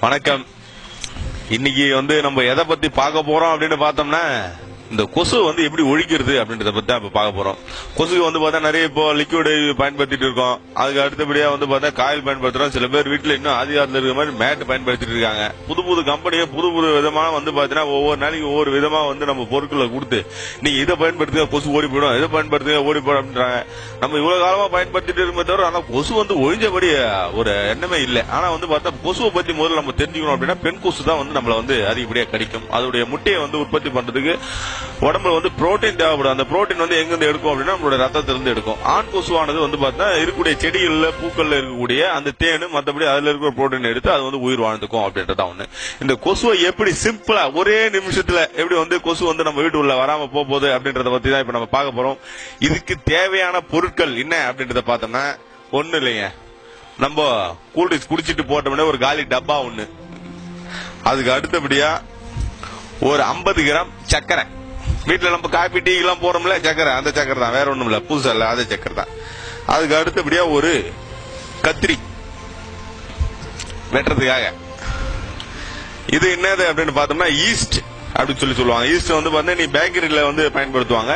வணக்கம். இன்னைக்கு நம்ம எதை பத்தி பார்க்க போறோம் அப்படின்னு பார்த்தோம்னா, இந்த கொசு எப்படி ஒழிக்கிறது அப்படின்றத பத்தி தான் பார்க்க போறோம். கொசுக்கு பார்த்தா நிறைய இப்போ லிக்விட் பயன்படுத்திட்டு இருக்கோம். அதுக்கு அடுத்தபடியா பார்த்தா காயில் பயன்படுத்துறோம். சில பேர் வீட்டுல இன்னும் ஆதிகாலத்துல இருக்கிற மாதிரி மேட் பயன்படுத்திட்டு இருக்காங்க. புது புது கம்பெனியை புது புது விதமா பாத்தீங்கன்னா ஒவ்வொரு நாளைக்கு ஒவ்வொரு விதமா நம்ம பொருட்களை கொடுத்து நீங்க இதை பயன்படுத்துங்க கொசு ஓடி போயிடும், இதை பயன்படுத்துங்க ஓடி போயிடும் அப்படின்றாங்க. நம்ம இவ்வளவு காலமா பயன்படுத்திட்டு இருக்க தவிர ஆனா கொசு ஒழிஞ்சபடி ஒரு எண்ணமே இல்லை. ஆனா பார்த்தா கொசுவை பத்தி முதல்ல நம்ம தெரிஞ்சுக்கணும் அப்படின்னா பெண் கொசு தான் நம்மள அதிகப்படியா கடிக்கும். அதோடைய முட்டையை உற்பத்தி பண்றதுக்கு உடம்புல புரோட்டீன் தேவைப்படும். அந்த புரோட்டீன் எங்க இருந்து எடுக்கும் அப்படின்னா நம்மளோட ரத்தத்திலிருந்து எடுக்கும். ஆண் கொசுவானது பார்த்தா இருக்கக்கூடிய செடிகள்ல பூக்கள்ல இருக்கக்கூடிய அந்த தேனு மற்றபடி அதுல இருக்கிற புரோட்டீன் எடுத்து அது உயிர் வாழ்ந்துக்கும் அப்படின்றதா ஒண்ணு. இந்த கொசுவை எப்படி சிம்பிளா ஒரே நிமிஷத்துல எப்படி கொசு நம்ம வீட்டு உள்ள வராம போகுது அப்படின்றத பத்தி தான் இப்ப நம்ம பார்க்க போறோம். இதுக்கு தேவையான பொருட்கள் என்ன அப்படின்றத பார்த்தோம்னா ஒண்ணு இல்லைங்க, நம்ம கூல்ட்ரிங்க்ஸ் குடிச்சிட்டு போட்டோம்னா ஒரு காலி டப்பா ஒண்ணு, அதுக்கு அடுத்தபடியா ஒரு 50 கிராம் சர்க்கரை. வீட்டுல நம்ம காபி டீ எல்லாம் போறோம்ல சக்கரை, அந்த சக்கரை தான், வேற ஒண்ணும் இல்ல, புதுசா இல்ல, அதே சக்கரை தான். அதுக்கு அடுத்தபடியா ஒரு கத்திரி வெட்டுறதுக்காக. இது என்னது அப்படின்னு பார்த்தோம்னா ஈஸ்ட் அப்படின்னு சொல்லுவாங்க. ஈஸ்ட் பார்த்தா நீ பேக்கரியில பயன்படுத்துவாங்க.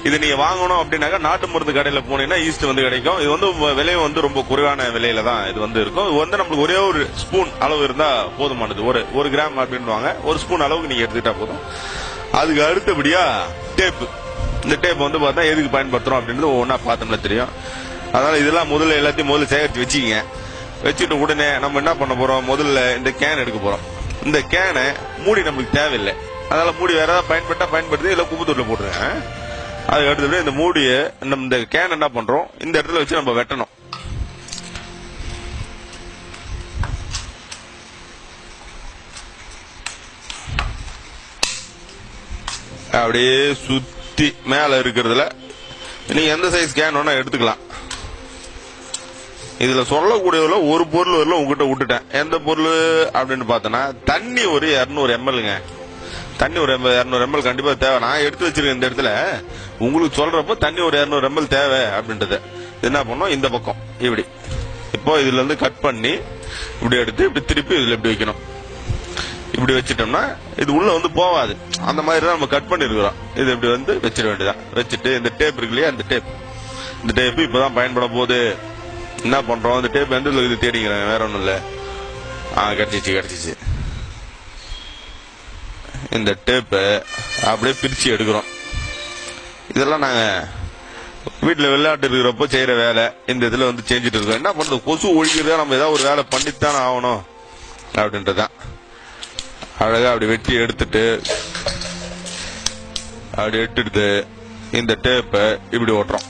இது நீங்க வாங்கணும் அப்படின்னாக்கா நாட்டு மருந்து கடையில போனீங்கன்னா ஈஸ்ட் கிடைக்கும். இது விலையும் ரொம்ப குறைவான விலையில தான் இது இருக்கும். இது நம்மளுக்கு ஒரே ஒரு ஸ்பூன் அளவு இருந்தா போதுமானது. ஒரு கிராம் அப்படின்வாங்க, ஒரு ஸ்பூன் அளவுக்கு நீங்க எடுத்துக்கிட்டா போதும். அதுக்கு அடுத்தபடியா டேப். இந்த டேப் பார்த்தா எதுக்கு பயன்படுத்துறோம் அப்படின்றது ஒவ்வொன்றா பார்த்தோம்னா தெரியும். அதனால இதெல்லாம் எல்லாத்தையும் சேகரித்து வச்சுக்கங்க. வச்சுட்டு உடனே நம்ம என்ன பண்ண போறோம், முதல்ல இந்த கேன் எடுக்க போறோம். இந்த கேனை மூடி நம்மளுக்கு தேவையில்லை, அதனால மூடி வேற ஏதாவது பயன்படுத்தி இல்ல குப்பை தொட்டில போட்டுருங்க. அதுக்கு அடுத்தபடி இந்த மூடியை இந்த கேன் என்ன பண்றோம், இந்த இடத்துல வச்சு நம்ம வெட்டணும். அப்படியே சுத்தி மேல இருக்கிறதுல நீங்க எந்த சைஸ் கேன் வேணா எடுத்துக்கலாம். இதுல சொல்லக்கூடியதுல ஒரு பொருள் வரல உங்ககிட்ட விட்டுட்டேன். எந்த பொருள் அப்படின்னு பார்த்தோன்னா தண்ணி ஒரு 200 mlங்க. தண்ணி ஒரு 200 ml கண்டிப்பா தேவை. நான் எடுத்து வச்சிருக்கேன் இந்த இடத்துல. உங்களுக்கு சொல்றப்போ தண்ணி ஒரு 200 ml தேவை அப்படின்றது என்ன பண்ணோம், இந்த பக்கம் இப்படி இப்போ இதுல இருந்து கட் பண்ணி இப்படி எடுத்து இப்படி திருப்பி இதுல இப்படி வைக்கணும். இப்படி வச்சிட்டோம்னா இது உள்ள போவாது. அந்த மாதிரி தான் நம்ம கட் பண்ணி இருக்கிறோம். இது இப்படி வச்சிட வேண்டியதான். வச்சுட்டு இந்த டேப் இருக்கு இல்லையா, இந்த டேப் இப்பதான் பயன்பட போகுது. என்ன பண்றோம், இந்த டேப் எந்த இது தேடிக்கிறேன், வேற ஒண்ணும் இல்ல. கிடைச்சிச்சு. இந்த டேப் அப்படியே பிரிச்சு எடுக்கிறோம். இதெல்லாம் நாங்க வீட்டுல விளையாட்டு இருக்கிறப்போ செய்யற வேலை. இந்த இதுல செஞ்சுட்டு இருக்கோம். என்ன பண்றது, கொசு ஒழிக்கிறதா நம்ம ஏதாவது ஒரு வேலை பண்ணித்தானே ஆகணும் அப்படின்றதான். அழகா அப்படி வெட்டி எடுத்துட்டு இந்த டேப்பை இப்படி ஓட்டுறோம்.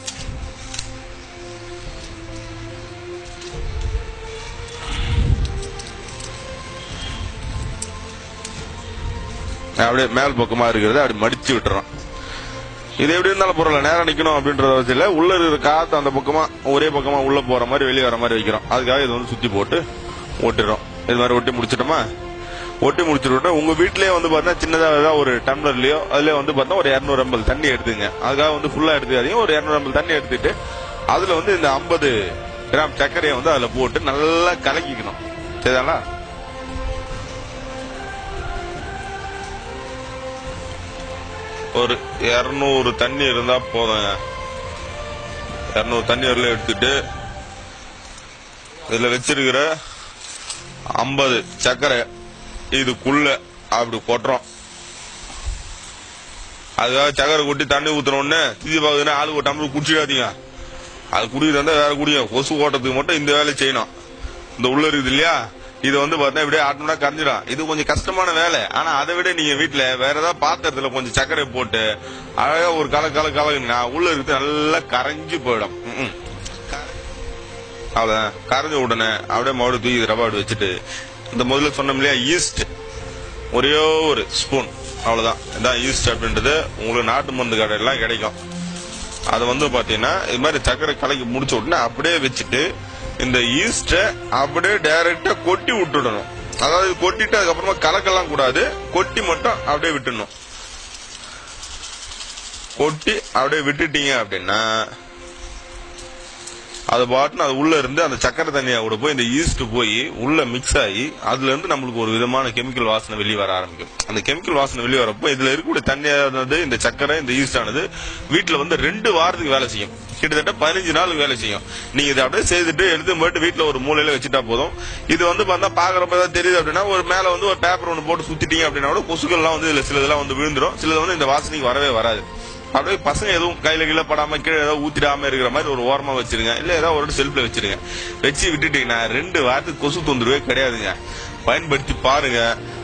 அப்படியே மேல் பக்கமா இருக்கிறத அப்படி மடிச்சு விட்டுறோம். இது எப்படி இருந்தாலும் பொருள் நேரம் நிக்கணும் அப்படின்றத வச்சு உள்ள இருக்கிற காத்து அந்த பக்கமா ஒரே பக்கமா உள்ள போற மாதிரி வெளியே வர மாதிரி வைக்கிறோம். அதுக்காக இது சுத்தி போட்டு ஓட்டிடுறோம். இது மாதிரி ஒட்டி முடிச்சிட்டோமா, ஒட்டி முடிச்சுட்டு உங்க வீட்லயே பாத்தா சின்னதா ஒரு டம்ளர்லயோ அதுல பார்த்தா ஒரு 200 ml தண்ணி எடுத்துங்க. அதுக்காக ஃபுல்லா எடுத்துக்காதீங்க. ஒரு 200 ml தண்ணி எடுத்துட்டு அதுல இந்த 50 கிராம் சர்க்கரையை அதுல போட்டு நல்லா கலக்கிக்கணும். சரிதானா? ஒரு 200 தண்ணி இருந்தா போதுங்க. 200 தண்ணி வரல எடுத்துட்டு இதுல வச்சிருக்கிற 50 சர்க்கரை இதுக்குள்ள அப்படி கொட்டுறோம். அதுக்காக சக்கரை கொட்டி தண்ணி ஊத்துறோன்னு தீதி பாக்குதுன்னா ஆளு ஒரு டம்ளர் குடிச்சிடாதீங்க. அது குடிக்கிறதா வேற குடியும். கொசு ஓட்டத்துக்கு மட்டும் இந்த வேலை செய்யணும். இந்த உள்ள இருக்குது இல்லையா, இது பார்த்தா இப்படியே ஆட்டோம்னா கரைஞ்சிடும். இது கொஞ்சம் கஷ்டமான வேலை. ஆனா அதை விட நீங்க வீட்டுல வேற ஏதாவது பாத்திரத்துல கொஞ்சம் சர்க்கரை போட்டு அழகா ஒரு கலக்குனா உள்ள இருக்குது நல்லா கரைஞ்சு போயிடும். அவ்வளவுதான். கரைஞ்ச உடனே அப்படியே மறுபடியும் தூக்கி ரபாடு வச்சுட்டு இந்த முதல்ல சொன்னோம் இல்லையா ஈஸ்ட், ஒரே ஒரு ஸ்பூன், அவ்வளவுதான். இதான் ஈஸ்ட் அப்படின்றது உங்களுக்கு நாட்டு மருந்து கடையெல்லாம் கிடைக்கும். அது பாத்தீங்கன்னா இது மாதிரி சர்க்கரை கலக்கி முடிச்ச உடனே அப்படியே வச்சுட்டு இந்த ஈஸ்ட அப்படியே டைரக்டா கொட்டி விட்டுடணும். அதாவது கொட்டிட்டு அதுக்கப்புறமா கலக்கலாம் கூடாது, கொட்டி மட்டும் அப்படியே விட்டுடணும். கொட்டி அப்படியே விட்டுட்டீங்க அப்படின்னா அது பாட்டுன்னு அது உள்ள இருந்து அந்த சக்கரை தண்ணியா கூட போய் இந்த ஈஸ்ட் போய் உள்ள மிக்ஸ் ஆகி அதுல இருந்து நம்மளுக்கு ஒரு விதமான கெமிக்கல் வாசனை வெளியே வர ஆரம்பிக்கும். அந்த கெமிக்கல் வாசனை வெளியே வரப்போ இதுல இருக்கக்கூடிய தண்ணியானது இந்த சக்கரை இந்த ஈஸ்ட் ஆனது வீட்டுல வந்து 2 வாரத்துக்கு வேலை செய்யும். கிட்டத்தட்ட 15 நாளுக்கு வேலை செய்யும். நீங்க இதை அப்படியே செய்துட்டு எடுத்து போயிட்டு வீட்டுல ஒரு மூலையில வச்சுட்டா போதும். இது வந்து பார்த்தா பாக்குறப்ப ஏதாவது தெரியுது அப்படின்னா ஒரு மேல வந்து ஒரு பேப்பர் ஒன்று போட்டு சுத்திட்டீங்க அப்படின்னா கூட கொசுக்கள்லாம் வந்து இதுல சிலதெல்லாம் வந்து விழுந்துரும். சிலது வந்து இந்த வாசனைக்கு வரவே வராது. அப்படியே பசங்க எதுவும் கையில கீழே படாம கீழே ஏதாவது ஊத்திடாம இருக்கிற மாதிரி ஒரு ஓரமா வச்சிருங்க. இல்ல ஏதாவது ஒரு செல்ஃப்ல வச்சிருங்க. வச்சு விட்டுட்டீங்கன்னா 2 வாரத்துக்கு கொசு தொந்தரவே கிடையாதுங்க. பயன்படுத்தி பாருங்க.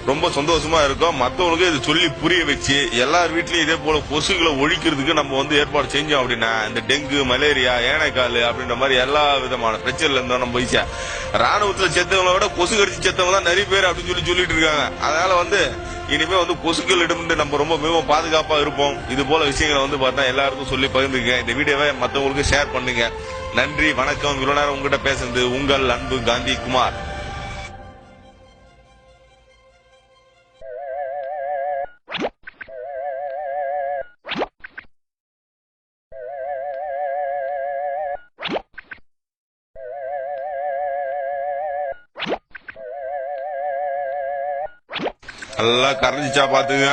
ரொம்ப சந்தோஷமா இருக்கும். மத்தவங்களுக்கு இது சொல்லி புரிய வச்சு எல்லார் வீட்லயும் இதே போல கொசுகளை ஒழிக்கிறதுக்கு நம்ம வந்து ஏற்பாடு செஞ்சோம் அப்படின்னா இந்த டெங்கு மலேரியா ஏனைக்கால் அப்படின்ற மாதிரி எல்லா விதமான பிரச்சனைல இருந்தோம் நம்ம போயிச்சா. ராணுவத்துல செத்தவங்களை விட கொசு கடிச்சு செத்தவங்க தான் நிறைய பேர் அப்படின்னு சொல்லிட்டு இருக்காங்க. அதனால வந்து இனிமே வந்து கொசுக்களிடம் நம்ம ரொம்ப மிகவும் பாதுகாப்பா இருப்போம். இது போல விஷயங்களை வந்து பார்த்தா எல்லாருக்கும் சொல்லி பகிர்ந்துங்க. இந்த வீடியோவை மற்றவங்களுக்கு ஷேர் பண்ணுங்க. நன்றி, வணக்கம். இவ்வளவு நேரம் உங்ககிட்ட பேசுறது உங்கள் அன்பு காந்தி குமார். நல்லா கரைஞ்சிச்சா பாத்துங்க.